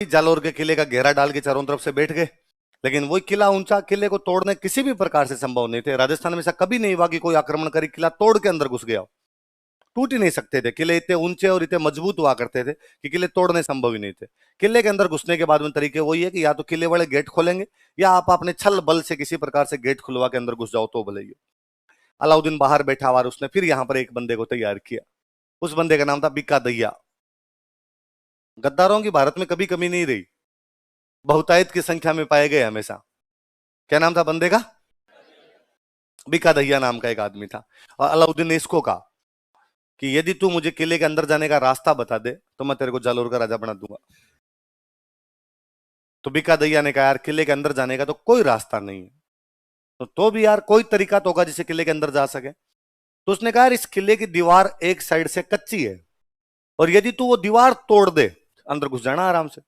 जालोर के किले का घेरा डाल के चारों तरफ से बैठ गए, लेकिन वही किला ऊंचा, किले को तोड़ने किसी भी प्रकार से संभव नहीं थे। राजस्थान में ऐसा कभी नहीं हुआ कि कोई आक्रमणकारी किला तोड़ के अंदर घुस गया हो। टूट ही नहीं सकते थे किले, इतने ऊंचे और इतने मजबूत हुआ करते थे कि किले तोड़ने संभव ही नहीं थे। किले के अंदर घुसने के बाद में तरीके वही है कि या तो किले वाले गेट खोलेंगे या आप अपने छल बल से किसी प्रकार से गेट खुलवा के अंदर घुस जाओ तो भले ही। अलाउद्दीन बाहर बैठा हुआ, उसने फिर यहां पर एक बंदे को तैयार किया। उस बंदे का नाम था बिक्का दैया। गद्दारों की भारत में कभी कमी नहीं रही, बहुतायत की संख्या में पाए गए हमेशा। क्या नाम था बंदे का? बिक्का दैया नाम का एक आदमी था। और अलाउद्दीन ने इसको कहा कि यदि तू मुझे किले के अंदर जाने का रास्ता बता दे तो मैं तेरे को जालोर का राजा बना दूंगा। तो बिक्का दैया ने कहा यार किले के अंदर जाने का तो कोई रास्ता नहीं है, तो भी यार कोई तरीका तो होगा जिससे किले के अंदर जा सके। तो उसने कहा यार इस किले की दीवार एक साइड से कच्ची है और यदि तू वो दीवार तोड़ दे अंदर घुस जाना आराम से।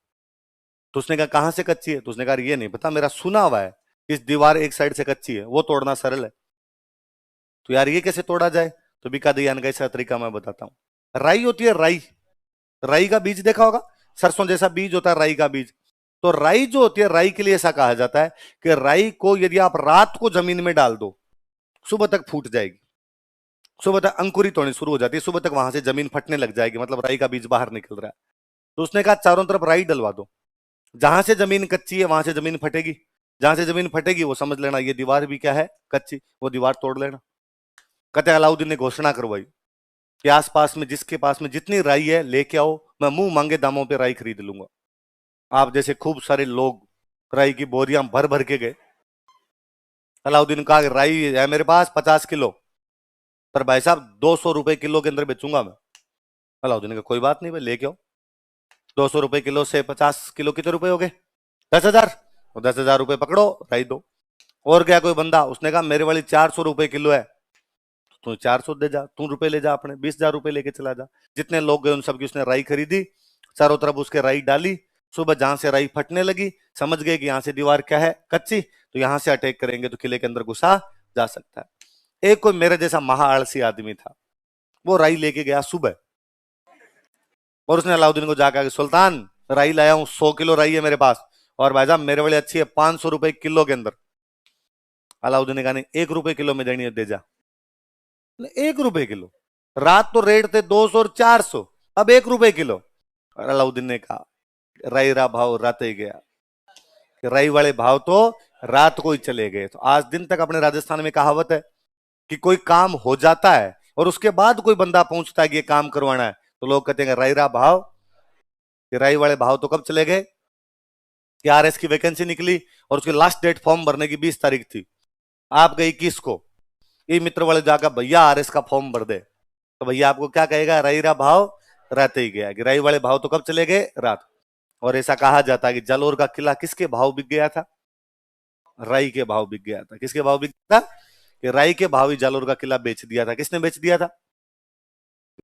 तो उसने कहा कहां से कच्ची है? तो उसने कहा ये नहीं पता, मेरा सुना हुआ है इस दीवार एक साइड से कच्ची है, वो तोड़ना सरल है। तो यार ये कैसे तोड़ा जाए? तो बिक्का दैया ने कैसा तरीका मैं बताता हूं। राई होती है, राई, राई का बीज देखा होगा, सरसों जैसा बीज होता है राई का बीज। तो राई जो होती है, राई के लिए ऐसा कहा जाता है कि राई को यदि आप रात को जमीन में डाल दो सुबह तक फूट जाएगी, सुबह तक अंकुरित होनी शुरू हो जाती है, सुबह तक वहां से जमीन फटने लग जाएगी, मतलब राई का बीज बाहर निकल रहा है। तो उसने कहा चारों तरफ राई डलवा दो, जहां से जमीन कच्ची है वहां से जमीन फटेगी, जहां से जमीन फटेगी वो समझ लेना ये दीवार भी क्या है, कच्ची, वो दीवार तोड़ लेना। कहते अलाउद्दीन ने घोषणा करवाई कि आसपास में जिसके पास में जितनी राई है लेके आओ, मैं मुंह मांगे दामों पे राई खरीद लूंगा। आप जैसे खूब सारे लोग राई की बोरियां भर भर के गए। अलाउद्दीन कहा राई है मेरे पास 50 किलो, पर भाई साहब 200 रुपए किलो के अंदर बेचूंगा मैं। अलाउद्दीन का कोई बात नहीं भाई लेके आओ। 200 रुपए किलो से 50 किलो कितने रुपए हो गए? 10,000। और 10,000 रुपए पकड़ो, राई दो। और क्या कोई बंदा? उसने कहा मेरे वाली 400 रुपए किलो है, तू 400 दे जा, तू रुपए ले जा, अपने 20,000 रुपए लेके चला जा। जितने लोग गए उन सबकी उसने राई खरीदी, चारों तरफ उसके राई डाली। सुबह जहां से राई फटने लगी समझ गए कि यहां से दीवार क्या है, कच्ची, तो यहां से अटैक करेंगे तो किले के अंदर घुसा जा सकता है। एक कोई मेरे जैसा महा आलसी आदमी था, वो राई लेके गया सुबह, और उसने अलाउद्दीन को जाकर सुल्तान राई लाया हूं, 100 किलो राई है मेरे पास, और भाई साहब मेरे वाली अच्छी है 500 रुपए किलो के अंदर। अलाउद्दीन ने कहा नहीं 1 रुपए किलो में देनी है दे जा। 1 रुपए किलो? रात तो रेट थे 200 और 400, अब 1 रुपए किलो। और अलाउद्दीन ने कहा राई रा भाव रात ही गया, राई वाले भाव तो रात को ही चले गए। तो आज दिन तक अपने राजस्थान में कहावत है कि कोई काम हो जाता है और उसके बाद कोई बंदा पहुंचता है कि ये काम करवाना है, तो लोग कहते हैं राई रा भाव, कि राई वाले भाव तो कब चले गए कि आरएस की वैकेंसी निकली और उसकी लास्ट डेट फॉर्म भरने की 20 तारीख थी, आप गई 21 को। ये मित्र वाले जाकर भैया आरएस का फॉर्म भर दे, तो भैया आपको क्या कहेगा? राई रा भाव रहते ही गया, कि राई वाले भाव तो कब चले गए? रात। और ऐसा कहा जाता है कि जालोर का किला किसके भाव बिक गया था? राई के भाव बिक गया था। किसके भाव बिक गया था? कि राई के भाव ही जालोर का किला बेच दिया था। किसने बेच दिया था?